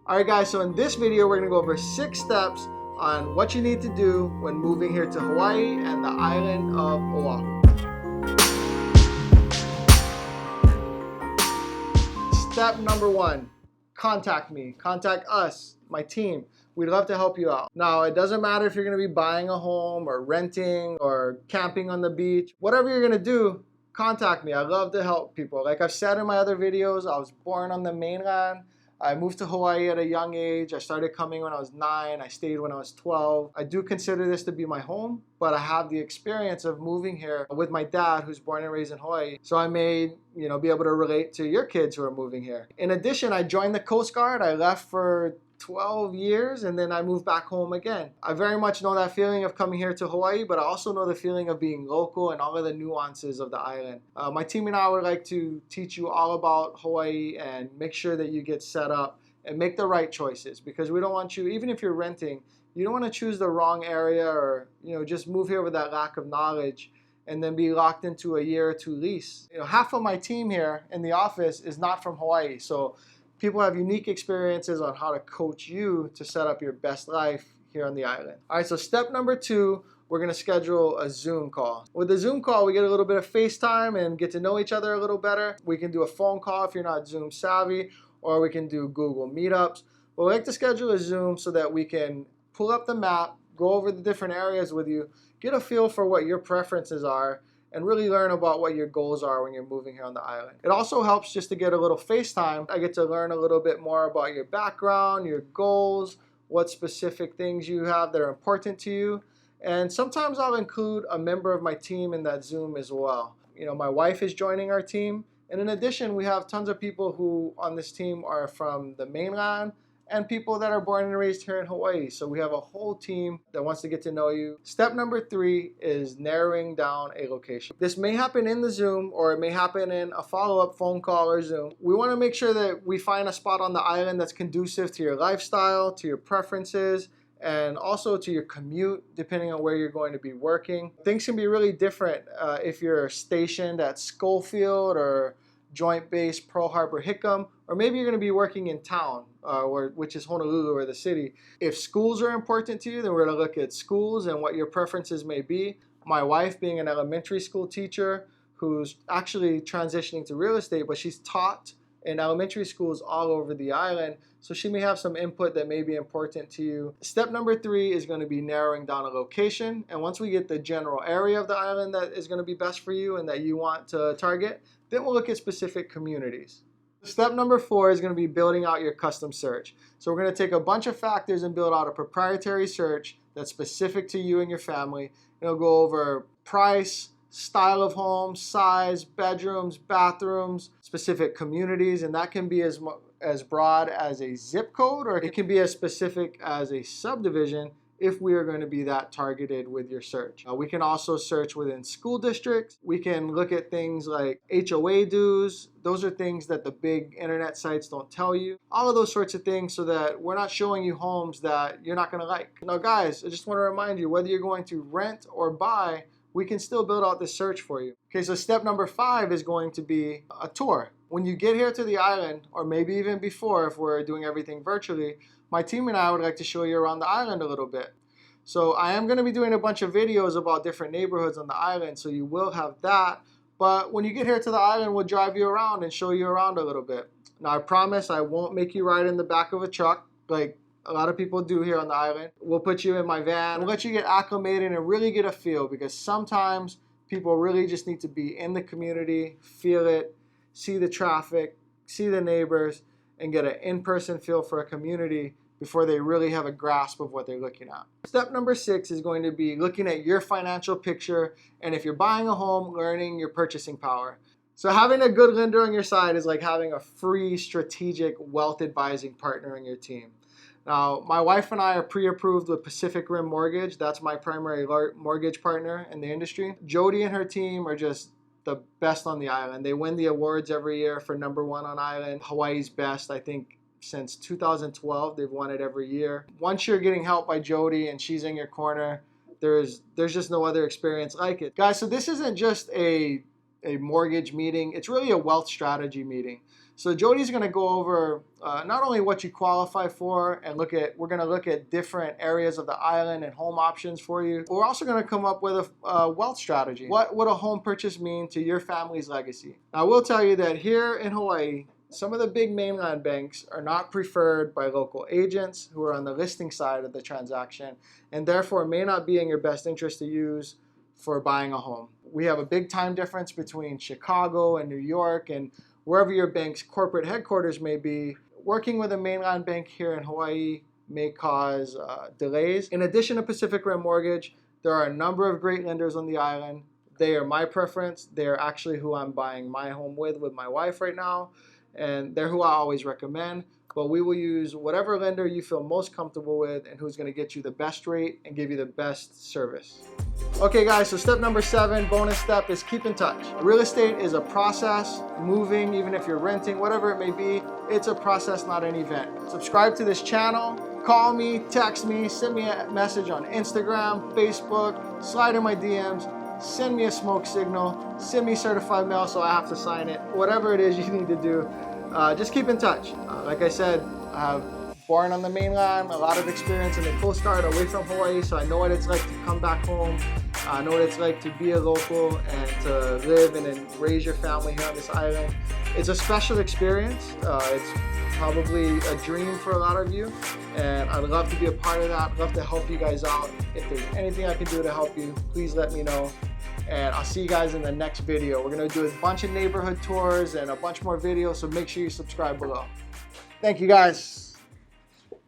Alright guys, so in this video we're going to go over 6 steps on what you need to do when moving here to Hawaii and the island of Oahu. Step number 1, contact me, contact us, my team. We'd love to help you out. Now, it doesn't matter if you're going to be buying a home or renting or camping on the beach. Whatever you're going to do, contact me. I love to help people. Like I've said in my other videos, I was born on the mainland. I moved to Hawaii at a young age. I started coming when I was 9. I stayed when I was 12. I do consider this to be my home, but I have the experience of moving here with my dad, who's born and raised in Hawaii. So I may, be able to relate to your kids who are moving here. In addition, I joined the Coast Guard. I left for 12 years and then I moved back home again. I very much know that feeling of coming here to Hawaii, but I also know the feeling of being local and all of the nuances of the island. My team and I would like to teach you all about Hawaii and make sure that you get set up and make the right choices, because we don't want you, even if you're renting, you don't want to choose the wrong area or just move here with that lack of knowledge and then be locked into a year or two lease. Half of my team here in the office is not from Hawaii, so people have unique experiences on how to coach you to set up your best life here on the island. All right, so step number 2, we're gonna schedule a Zoom call. With the Zoom call, we get a little bit of FaceTime and get to know each other a little better. We can do a phone call if you're not Zoom savvy, or we can do Google Meetups. But we like to schedule a Zoom so that we can pull up the map, go over the different areas with you, get a feel for what your preferences are, and really learn about what your goals are when you're moving here on the island. It also helps just to get a little FaceTime. I get to learn a little bit more about your background, your goals, what specific things you have that are important to you. And sometimes I'll include a member of my team in that Zoom as well. My wife is joining our team. And in addition, we have tons of people who on this team are from the mainland and people that are born and raised here in Hawaii. So we have a whole team that wants to get to know you. Step number 3 is narrowing down a location. This may happen in the Zoom, or it may happen in a follow-up phone call or Zoom. We want to make sure that we find a spot on the island that's conducive to your lifestyle, to your preferences, and also to your commute, depending on where you're going to be working. Things can be really different if you're stationed at Schofield or Joint Base Pearl Harbor Hickam, or maybe you're going to be working in town, which is Honolulu or the city. If schools are important to you, then we're going to look at schools and what your preferences may be. My wife, being an elementary school teacher who's actually transitioning to real estate, but she's taught in elementary schools all over the island, so she may have some input that may be important to you. Step number 3 is going to be narrowing down a location, and once we get the general area of the island that is going to be best for you and that you want to target, then we'll look at specific communities. Step number 4 is going to be building out your custom search. So we're going to take a bunch of factors and build out a proprietary search that's specific to you and your family. It'll go over price, style of home, size, bedrooms, bathrooms, specific communities, and that can be as broad as a zip code, or it can be as specific as a subdivision if we are going to be that targeted with your search. We can also search within school districts. We can look at things like HOA dues. Those are things that the big internet sites don't tell you. All of those sorts of things, so that we're not showing you homes that you're not going to like. Now guys, I just want to remind you, whether you're going to rent or buy, we can still build out this search for you. Okay, so step number 5 is going to be a tour. When you get here to the island, or maybe even before if we're doing everything virtually, my team and I would like to show you around the island a little bit. So I am going to be doing a bunch of videos about different neighborhoods on the island, so you will have that. But when you get here to the island, we'll drive you around and show you around a little bit. Now I promise I won't make you ride in the back of a truck like a lot of people do here on the island. We'll put you in my van. We'll let you get acclimated and really get a feel, because sometimes people really just need to be in the community, feel it, see the traffic, see the neighbors, and get an in-person feel for a community before they really have a grasp of what they're looking at. Step number 6 is going to be looking at your financial picture, and if you're buying a home, learning your purchasing power. So having a good lender on your side is like having a free strategic wealth advising partner in your team. Now, my wife and I are pre-approved with Pacific Rim Mortgage. That's my primary mortgage partner in the industry. Jody and her team are just the best on the island. They win the awards every year for #1 on island, Hawaii's best. I think since 2012, they've won it every year. Once you're getting help by Jody and she's in your corner, there's just no other experience like it. Guys, so this isn't just a a mortgage meeting. It's really a wealth strategy meeting. So Jody's going to go over not only what you qualify for and we're going to look at different areas of the island and home options for you. We're also going to come up with a wealth strategy. What would a home purchase mean to your family's legacy? Now, I will tell you that here in Hawaii, some of the big mainland banks are not preferred by local agents who are on the listing side of the transaction, and therefore may not be in your best interest to use for buying a home. We have a big time difference between Chicago and New York, and wherever your bank's corporate headquarters may be. Working with a mainland bank here in Hawaii may cause delays. In addition to Pacific Rim Mortgage, there are a number of great lenders on the island. They are my preference. They're actually who I'm buying my home with my wife right now, and they're who I always recommend. But we will use whatever lender you feel most comfortable with and who's going to get you the best rate and give you the best service. Okay guys, so step number 7, bonus step, is keep in touch. Real estate is a process. Moving, even if you're renting, whatever it may be, it's a process, not an event. Subscribe to this channel, call me, text me, send me a message on Instagram, Facebook, slide in my DMs, send me a smoke signal, send me certified mail so I have to sign it. Whatever it is you need to do, just keep in touch. Like I said, born on the mainland, a lot of experience in the Coast Guard away from Hawaii, so I know what it's like to come back home. I know what it's like to be a local and to live and then raise your family here on this island. It's a special experience. It's probably a dream for a lot of you, and I'd love to be a part of that. I'd love to help you guys out. If there's anything I can do to help you, please let me know. And I'll see you guys in the next video. We're gonna do a bunch of neighborhood tours and a bunch more videos, so make sure you subscribe below. Thank you guys.